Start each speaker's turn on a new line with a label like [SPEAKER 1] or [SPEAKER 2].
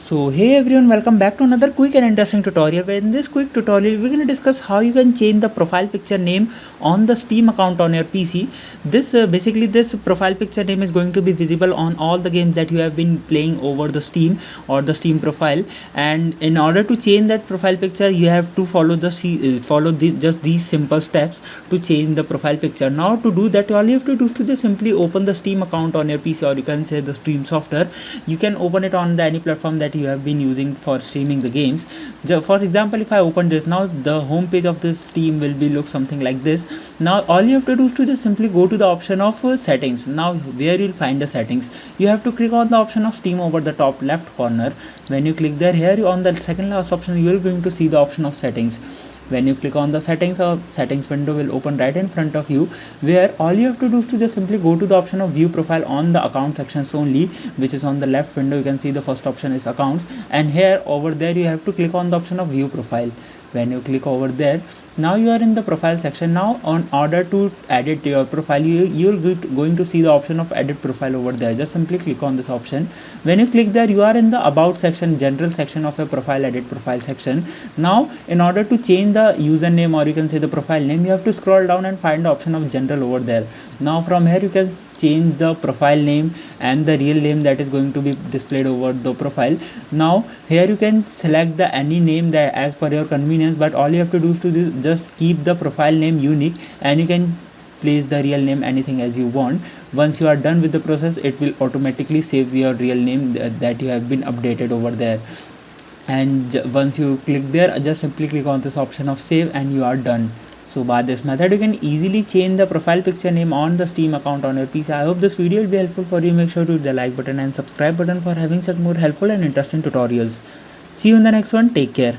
[SPEAKER 1] So hey everyone, welcome back to another quick and interesting tutorial. Where in this quick tutorial we're going to discuss how you can change the profile picture name on the Steam account on your PC. This profile picture name is going to be visible on all the games that you have been playing over the Steam or the Steam profile. And in order to change that profile picture, you have to follow just these simple steps to change the profile picture. Now to do that, all you have to do is to just simply open the Steam account on your PC, or you can say the Steam software. You can open it on any platform that you have been using for streaming the games. For example, if I open this now, the home page of this Steam will be look something like this. Now all you have to do is to just simply go to the option of settings. Now where you'll find the settings, you have to click on the option of Steam over the top left corner. When you click there, here on the second last option, you are going to see the option of settings. When you click on the settings, or settings window will open right in front of you, where all you have to do is to just simply go to the option of view profile on the account sections only, which is on the left window. You can see the first option is accounts, and here over there you have to click on the option of view profile. When you click over there, now you are in the profile section. Now on order to edit your profile, you're going to see the option of edit profile over there. Just simply click on this option. When you click there, you are in the about section, general section of your profile, edit profile section. Now in order to change the username, or you can say the profile name, you have to scroll down and find the option of general over there. Now from here you can change the profile name and the real name that is going to be displayed over the profile. Now here you can select the any name that as per your convenience, but all you have to do is to just keep the profile name unique, and you can place the real name anything as you want. Once you are done with the process, it will automatically save your real name that you have been updated over there. And once you click there, just simply click on this option of save and you are done. So by this method, you can easily change the profile picture name on the Steam account on your PC. I hope this video will be helpful for you. Make sure to hit the like button and subscribe button for having such more helpful and interesting tutorials. See you in the next one. Take care.